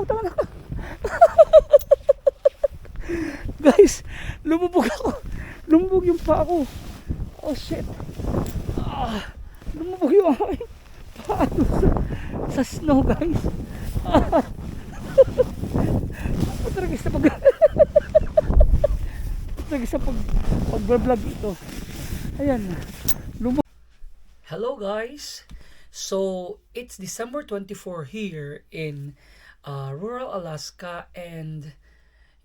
putang na. Guys, lumubog ako. Lumubog yung paa ko. Oh shit. Lumubog yung aking paa sa snow, guys. Patragis na patragis na pag-vlog ito. Ayan. Hello guys. So, it's December 24 here in rural Alaska, and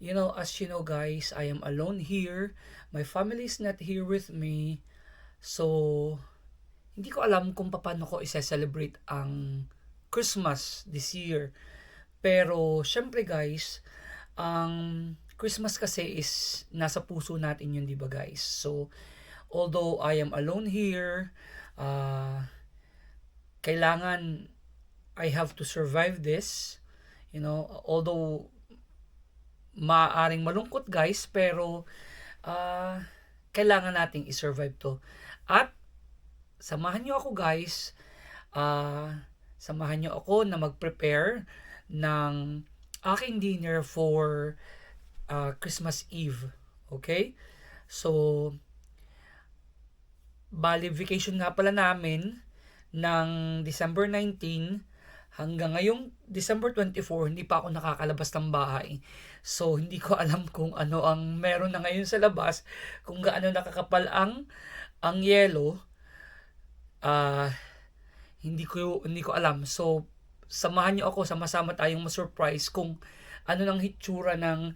as you know guys, I am alone here. My family is not here with me. So, hindi ko alam kung paano ko i-celebrate ang Christmas this year. Pero, syempre guys, ang Christmas kasi is nasa puso natin yun, di ba guys? So, although I am alone here, kailangan I have to survive this. Although maaring malungkot guys, pero kailangan nating i-survive to. At samahan nyo ako guys, samahan nyo ako na mag-prepare ng aking dinner for Christmas Eve. Okay? So, bali vacation nga pala namin ng December 19 hanggang ngayong December 24, hindi pa ako nakakalabas ng bahay. So, hindi ko alam kung ano ang meron na ngayon sa labas, kung gaano nakakapal ang yelo. Hindi ko alam. So, samahan niyo ako, sama-sama tayong ma-surprise kung ano nang hitsura ng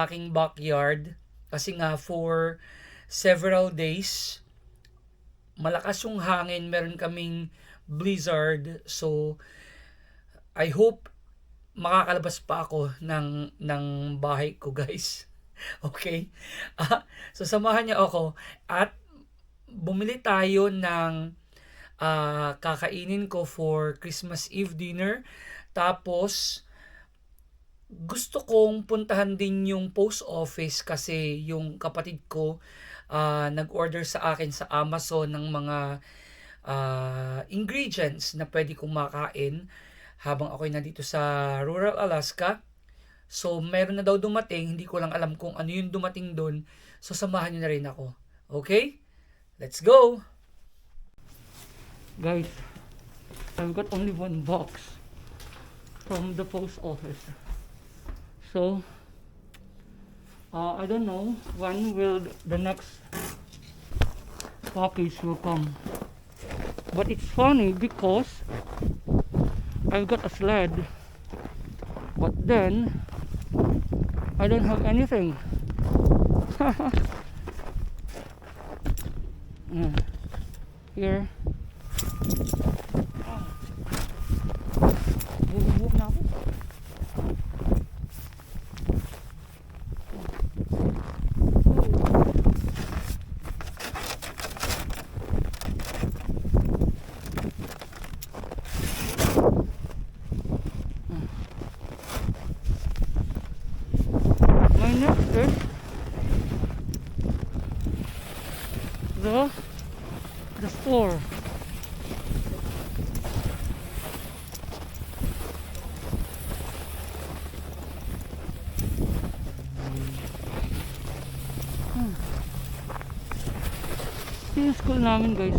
aking backyard. Kasi nga, for several days, malakas yung hangin, meron kaming blizzard. So, I hope makakalabas pa ako ng bahay ko guys. Okay? So, samahan niyo ako at bumili tayo ng kakainin ko for Christmas Eve dinner. Tapos, gusto kong puntahan din yung post office kasi yung kapatid ko nag-order sa akin sa Amazon ng mga ingredients na pwede kong makain habang ako'y nandito sa rural Alaska. So, meron na daw dumating. Hindi ko lang alam kung ano yung dumating doon. So, samahan nyo na rin ako. Okay? Let's go! Guys, I've got only one box from the post office. So, I don't know when will the next package will come. But it's funny because I've got a sled, but then I don't have anything. Here. Bubuk na ako. The store. Ito yung school namin guys.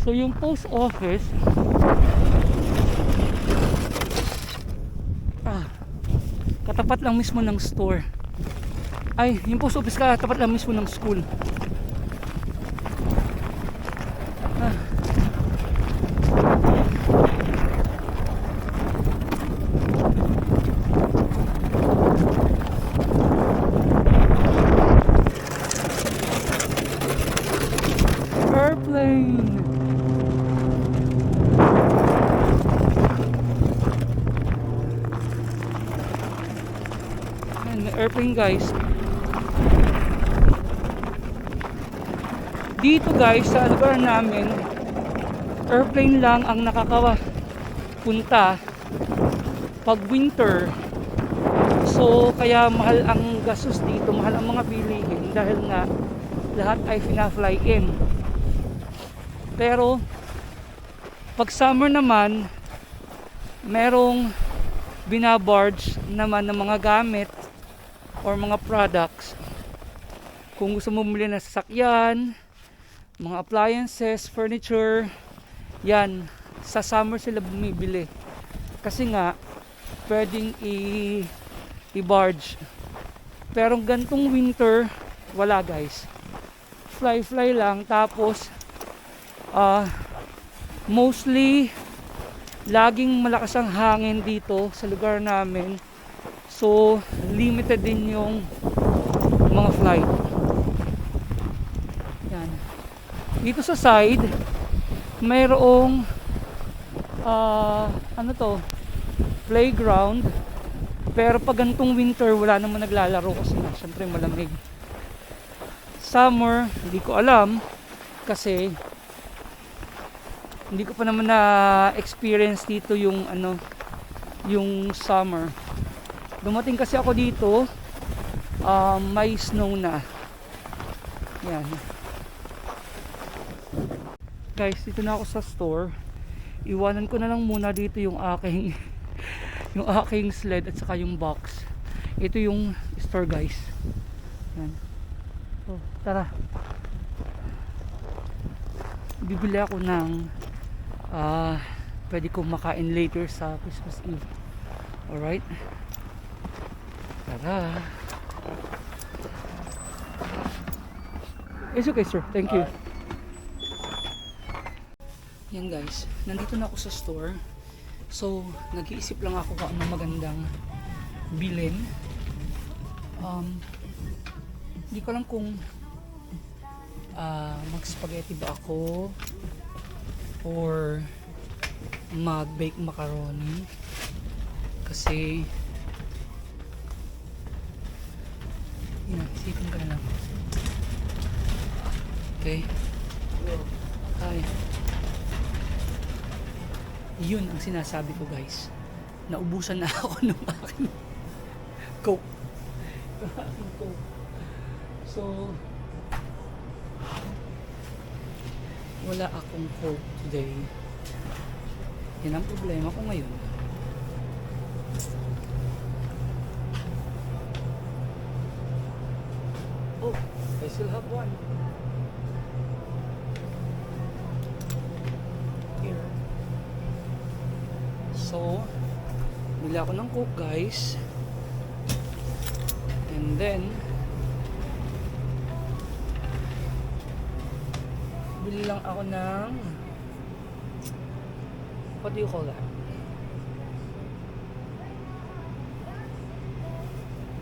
So yung post office katapat lang mismo ng store. Ay, yung post office katapat lang mismo ng school. Airplane. And airplane guys. Dito guys sa lugar namin, airplane lang ang nakakapunta pag winter. So kaya mahal ang gastos dito, mahal ang mga bilihin dahil nga lahat ay fina-fly in. Pero pag summer naman, merong binabarge naman ng mga gamit or mga products. Kung gusto mo bumili ng sasakyan, mga appliances, furniture, yan, sa summer sila bumibili. Kasi nga, pwedeng i-barge. Pero gantong winter, wala guys. Fly lang. Tapos, mostly, laging malakas ang hangin dito sa lugar namin. So, limited din yung mga flight. Yan. Dito sa side, mayroong playground. Pero pag gantong winter, wala naman naglalaro kasi nga, syempre malamig. Summer, hindi ko alam kasi hindi ko pa naman na experience dito yung yung summer. Dumating kasi ako dito, may snow na. Yan. Guys, dito na ako sa store. Iwanan ko na lang muna dito yung aking yung aking sled at saka yung box. Ito yung store guys. Yan. So, tara. Bibili ako ng pwede kong makain later sa Christmas Eve. Alright. Tara. It's okay sir, thank you. Yan guys, nandito na ako sa store. So, nag-iisip lang ako kung ano magandang bilhin. Hindi ko lang kung mag-spaghetti ba ako or mag-bake macaroni. Kasi isipin ko na lang. Okay. Hi. Yun ang sinasabi ko guys. Naubusan na ako ng aking Coke. So, wala akong Coke today. Yan ang problema ko ngayon. Oh, I still have one. Here. So, bili ako ng Coke guys. And then, bili lang ako ng, what do you call that?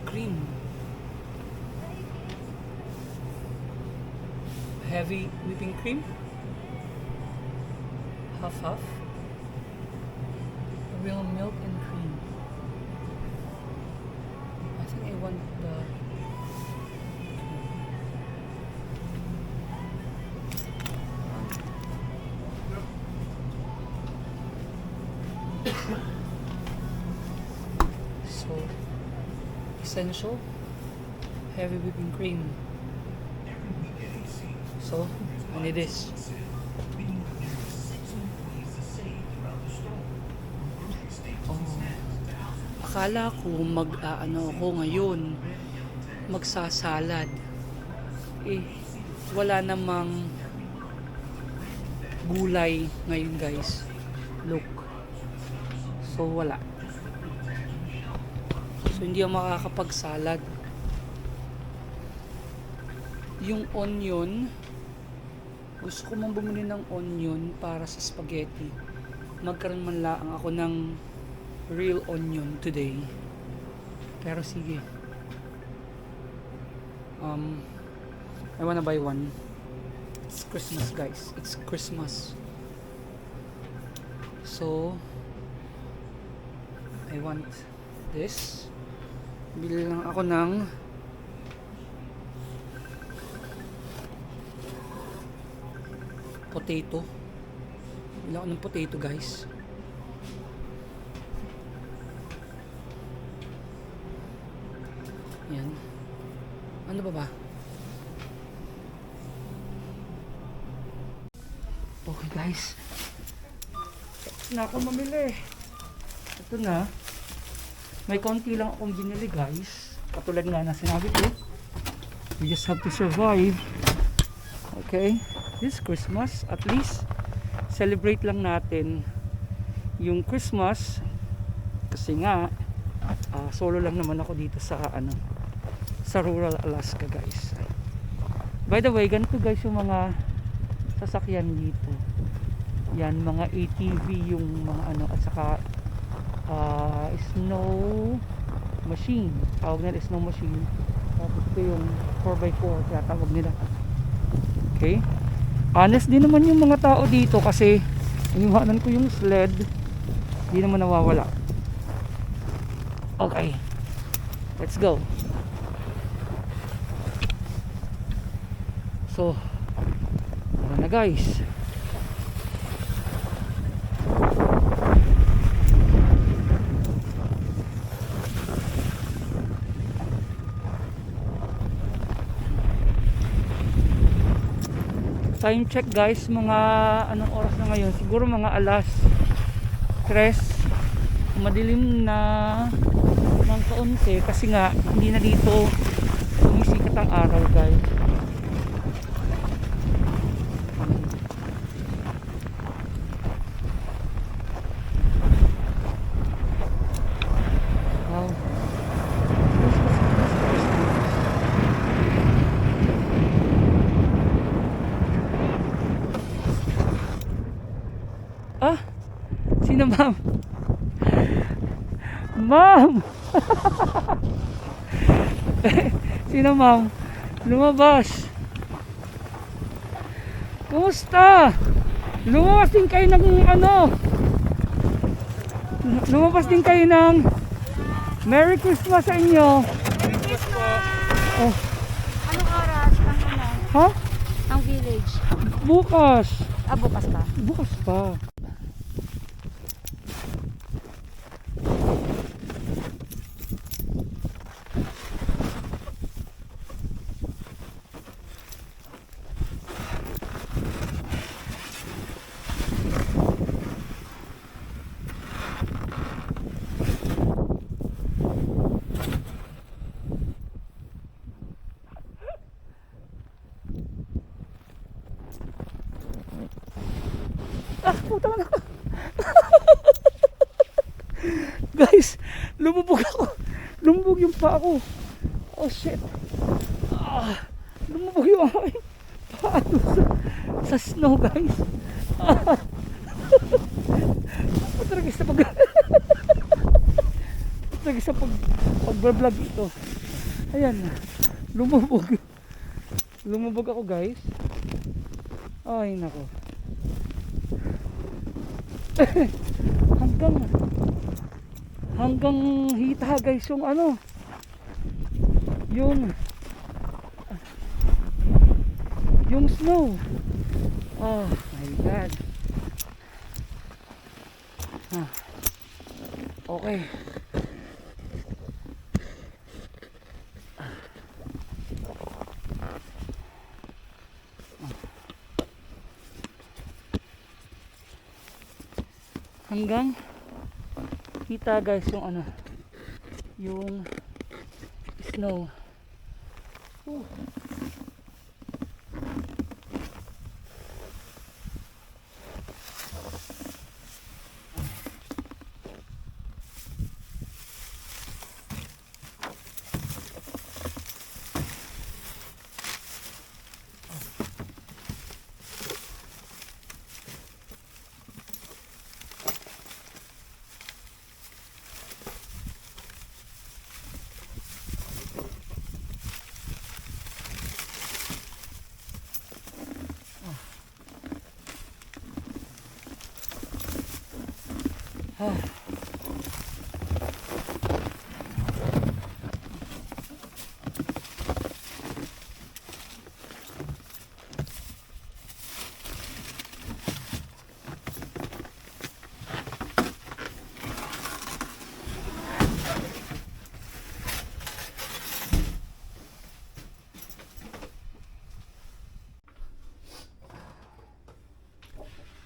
Cream. Heavy whipping cream. Half. Real milk and cream. I think I want the so essential heavy whipping cream. So I need this. Akala ko ako ngayon magsasalad. Wala namang gulay ngayon guys. Look. So wala. So hindi ako makakapagsalad. Yung onion, gusto ko mang bumili ng onion para sa spaghetti. Magkaroon man lang ako ng real onion today. Pero sige. I wanna buy one. It's Christmas guys. It's Christmas. So I want this. Bili lang ako ng potato. Bili ako ng potato guys. Yan. Ano ba? Okay guys. Na ako mamili. Ito na. May konti lang akong binili guys. Katulad nga na sinabi ko, we just have to survive. Okay, this Christmas at least celebrate lang natin yung Christmas kasi nga solo lang naman ako dito sa sa rural Alaska guys. By the way, ganito guys yung mga sasakyan dito. Yan, mga ATV yung mga at saka snow machine. Tawag nila snow machine. Tapos ito yung 4x4 kaya tawag nila. Okay, honest din naman yung mga tao dito kasi iniwanan ko yung sled, hindi naman nawawala. Okay, let's go. So tara na guys. Time check guys, mga anong oras na ngayon? Siguro mga alas 3. Madilim na ng kaunti kasi nga hindi na dito sumisikat ang araw guys. Wow. Sino ma'am? Ma'am! Sino ma'am? Lumabas. Kumusta? Lumabas din kayo ng lumabas din kayo ng Merry Christmas sa inyo. Merry Christmas! Oh. Anong oras? Ha? Ang village. Bukas. Bukas pa. Bukas pa. Puta na. Guys, lumubog ako. Lumubog yung paa ko. Oh shit. Lumubog yung aking paa sa snow guys. Talaga sa talaga sa pag-vlog ito. Ayan. Lumubog. Lumubog ako guys. Ay nako. hanggang hita guys yung yung snow. Oh my god. Okay. Hanggang kita guys yung yung snow.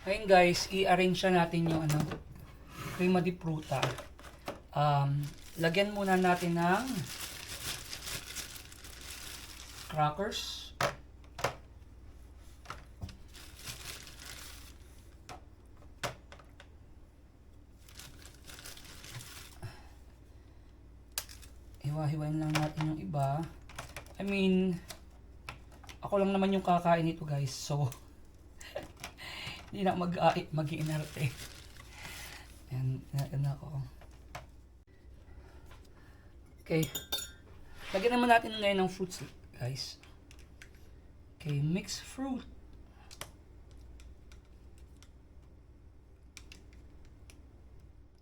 Ngayon guys, i-arrange na natin yung crema di pruta. lagyan muna natin ng crackers. Hiwa-hiwain lang natin yung iba. I mean, ako lang naman yung kakain nito guys, so hindi na mag-iinarte. Yan ako. Okay. Lagyan naman natin ngayon ng fruits, guys. Okay, mixed fruit.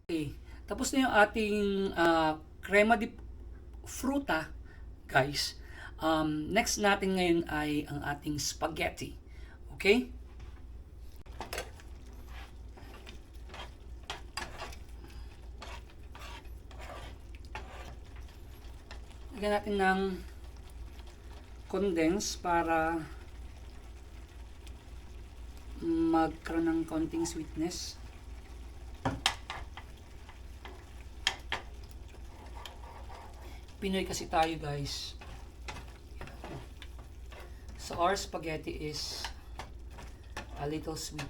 Okay, tapos na yung ating crema de fruta, guys. Next natin ngayon ay ang ating spaghetti. Okay? Lagyan natin ng condense para magkaroon ng konting sweetness. Pinoy kasi tayo guys. So our spaghetti is a little sweet.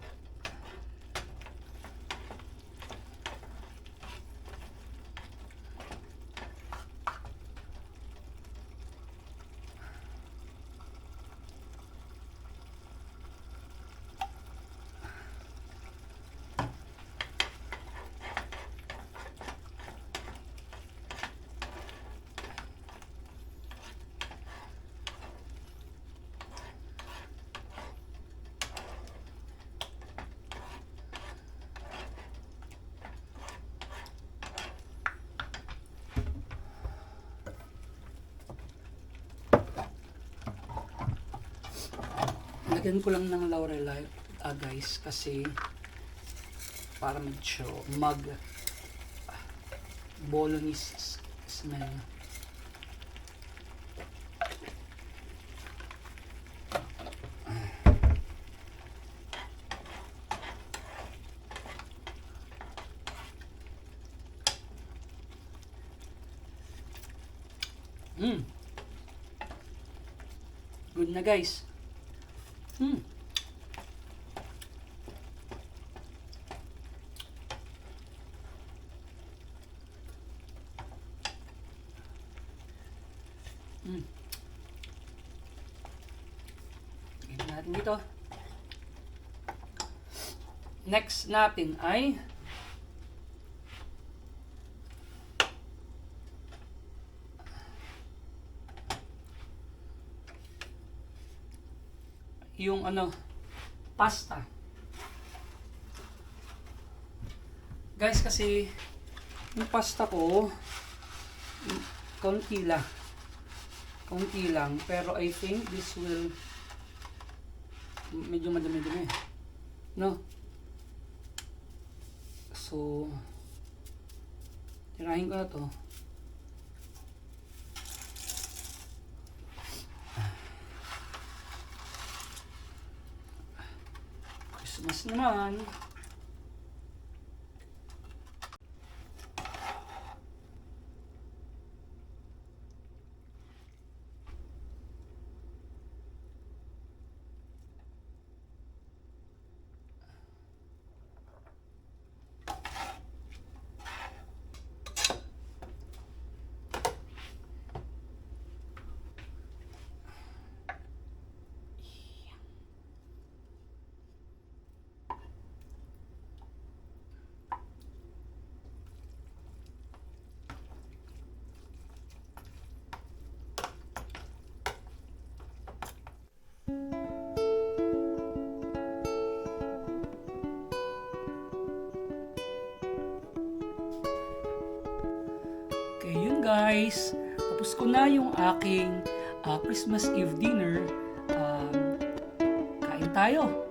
Lagyan ko lang ng laurel guys kasi para medyo bolognese smell. Good na guys. Lagyan natin dito. Next natin ay yung pasta. Guys, kasi yung pasta ko kaunti lang, pero I think this will medyo madami-dami, no? So tirahin ko na to. Christmas naman. Okay, yun guys. Tapos ko na yung aking Christmas Eve dinner. Kain tayo.